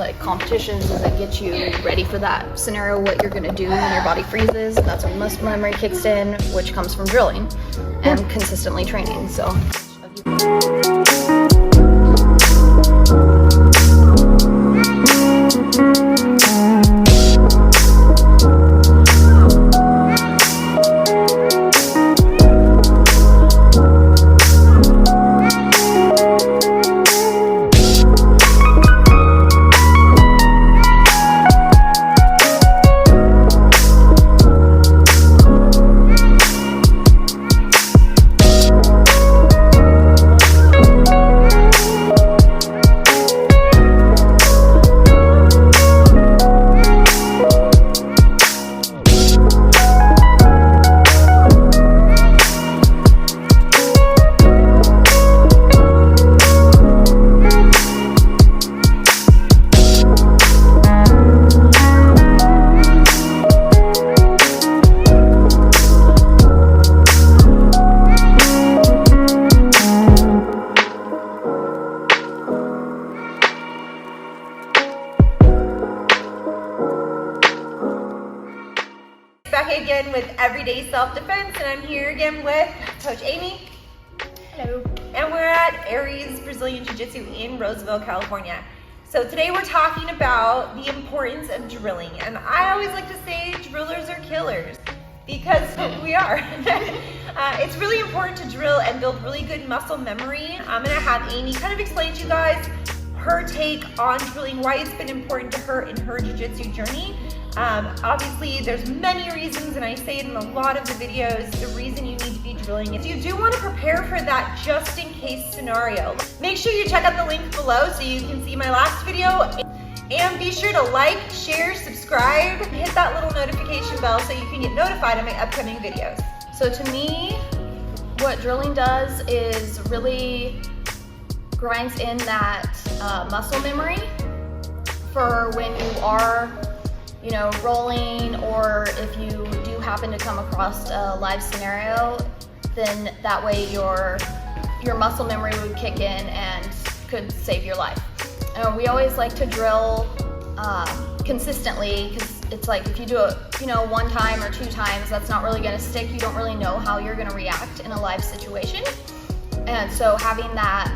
like competitions is it gets you ready for that scenario, what you're gonna do when your body freezes. That's when muscle memory kicks in, which comes from drilling and consistently training. So. Back again with Everyday Self-Defense, and I'm here again with Coach Amy. Hello. And we're at Aries Brazilian Jiu-Jitsu in Roseville, California. So today we're talking about the importance of drilling. And I always like to say drillers are killers, because we are. It's really important to drill and build really good muscle memory. I'm gonna have Amy kind of explain to you guys her take on drilling, why it's been important to her in her jiu-jitsu journey. Obviously there's many reasons, and I say it in a lot of the videos, the reason you need to be drilling is you do want to prepare for that just in case scenario. Make sure you check out the link below so you can see my last video, and be sure to like, share, subscribe, hit that little notification bell so you can get notified of my upcoming videos. So to me, what drilling does is really grinds in that muscle memory for when you are, you know, rolling, or if you do happen to come across a live scenario, then that way your muscle memory would kick in and could save your life. We always like to drill consistently, because it's like if you do it, you know, one time or two times, that's not really going to stick. You don't really know how you're going to react in a live situation. And so having that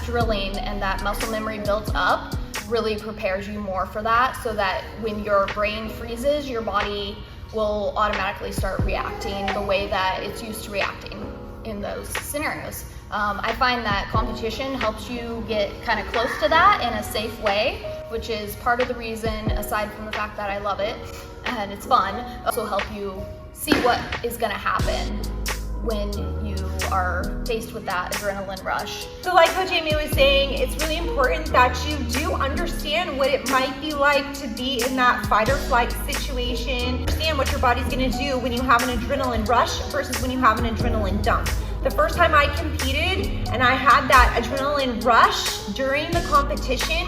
drilling and that muscle memory built up really prepares you more for that, so that when your brain freezes, your body will automatically start reacting the way that it's used to reacting in those scenarios. I find that competition helps you get kind of close to that in a safe way, which is part of the reason, aside from the fact that I love it and it's fun, also help you see what is going to happen when you are faced with that adrenaline rush. So like Coach Amy was saying, it's really important that you do understand what it might be like to be in that fight or flight situation. Understand what your body's gonna do when you have an adrenaline rush versus when you have an adrenaline dump. The first time I competed and I had that adrenaline rush during the competition,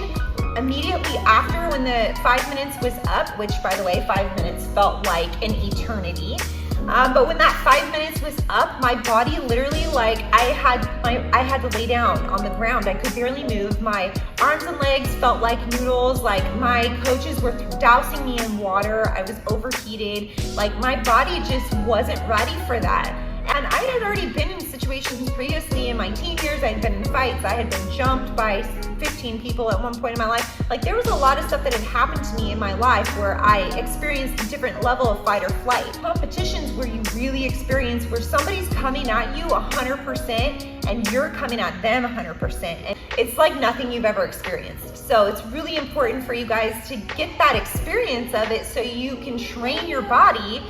immediately after, when the 5 minutes was up, which by the way, 5 minutes felt like an eternity. But when that 5 minutes was up, my body literally, like, I had to lay down on the ground. I could barely move. My arms and legs felt like noodles. Like, my coaches were dousing me in water. I was overheated. Like, my body just wasn't ready for that. And I had already been in situations previously in my teen years. I had been in fights. I had been jumped by 15 people at one point in my life. Like, there was a lot of stuff that had happened to me in my life where I experienced a different level of fight or flight. Competitions where you really experience where somebody's coming at you 100% and you're coming at them 100%. And it's like nothing you've ever experienced. So it's really important for you guys to get that experience of it so you can train your body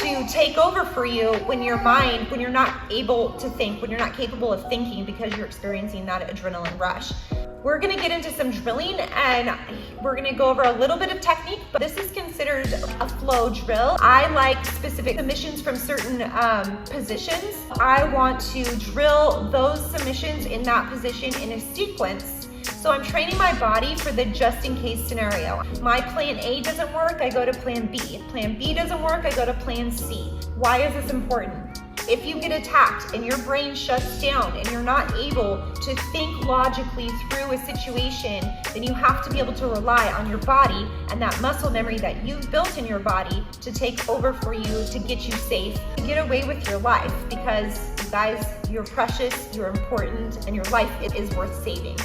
to take over for you when your mind, when you're not able to think, when you're not capable of thinking because you're experiencing that adrenaline rush. We're gonna get into some drilling and we're gonna go over a little bit of technique, but this is considered a flow drill. I like specific submissions from certain positions. I want to drill those submissions in that position in a sequence. So I'm training my body for the just in case scenario. My plan A doesn't work, I go to plan B. Plan B doesn't work, I go to plan C. Why is this important? If you get attacked and your brain shuts down and you're not able to think logically through a situation, then you have to be able to rely on your body and that muscle memory that you've built in your body to take over for you, to get you safe, to get away with your life, because you guys, you're precious, you're important, and your life, it is worth saving.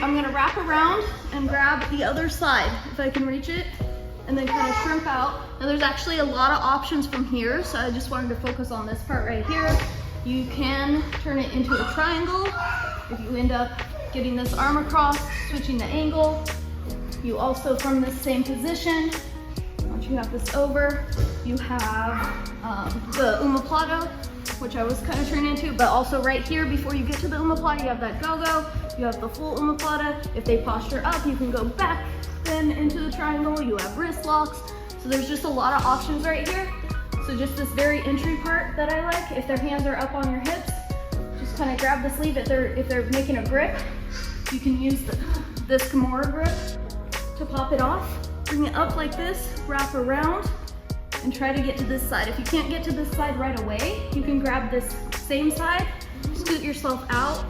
I'm gonna wrap around and grab the other side if I can reach it, and then kind of shrimp out. Now there's actually a lot of options from here, so I just wanted to focus on this part right here. You can turn it into a triangle if you end up getting this arm across, switching the angle. You also, from this same position, once you have this over, you have the omoplata, which I was kind of turning into, but also right here before you get to the omoplata, you have that go-go, you have the full omoplata. If they posture up, you can go back then into the triangle. You have wrist locks. So there's just a lot of options right here. So just this very entry part that I like, if their hands are up on your hips, just kind of grab the sleeve. If they're making a grip, you can use this Kimura grip to pop it off. Bring it up like this, wrap around, and try to get to this side. If you can't get to this side right away, you can grab this same side, scoot yourself out,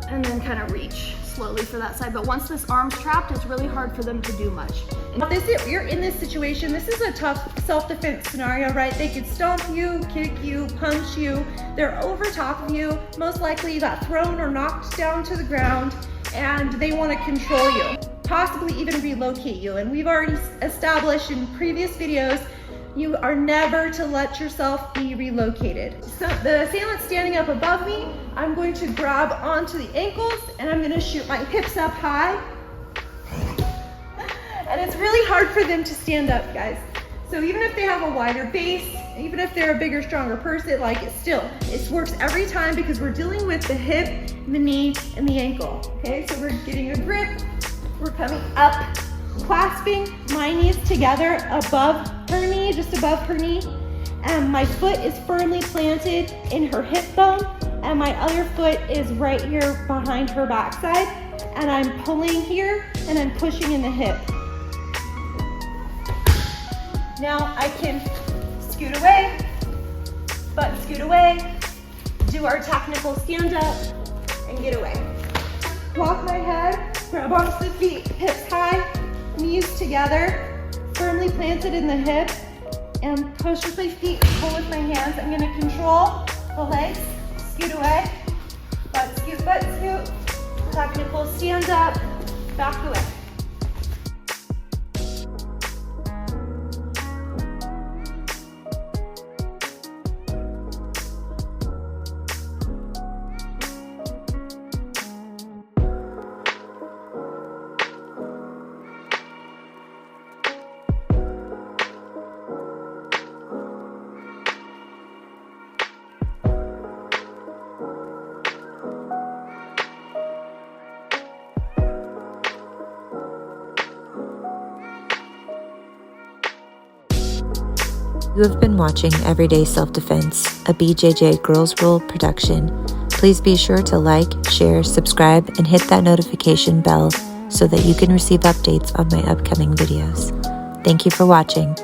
and then kind of reach slowly for that side. But once this arm's trapped, it's really hard for them to do much. And if you're in this situation, this is a tough self-defense scenario, right? They could stomp you, kick you, punch you. They're over top of you. Most likely you got thrown or knocked down to the ground, and they want to control you, possibly even relocate you. And we've already established in previous videos, you are never to let yourself be relocated. So the assailant's standing up above me. I'm going to grab onto the ankles and I'm going to shoot my hips up high. And it's really hard for them to stand up, guys. So even if they have a wider base, even if they're a bigger, stronger person, like it works every time because we're dealing with the hip, the knee, and the ankle. Okay, so we're getting a grip. We're coming up, clasping my knees together above her knee, just above her knee. And my foot is firmly planted in her hip bone, and my other foot is right here behind her backside. And I'm pulling here, and I'm pushing in the hip. Now I can scoot away, butt scoot away, do our technical stand up, and get away. Walk my head, grab onto the feet, hips high, knees together, firmly planted in the hip, and push with my feet, pull with my hands. I'm gonna control the legs, scoot away, butt scoot, technical stand up, back away. You have been watching Everyday Self-Defense, a BJJ Girls Rule production. Please be sure to like, share, subscribe, and hit that notification bell so that you can receive updates on my upcoming videos. Thank you for watching.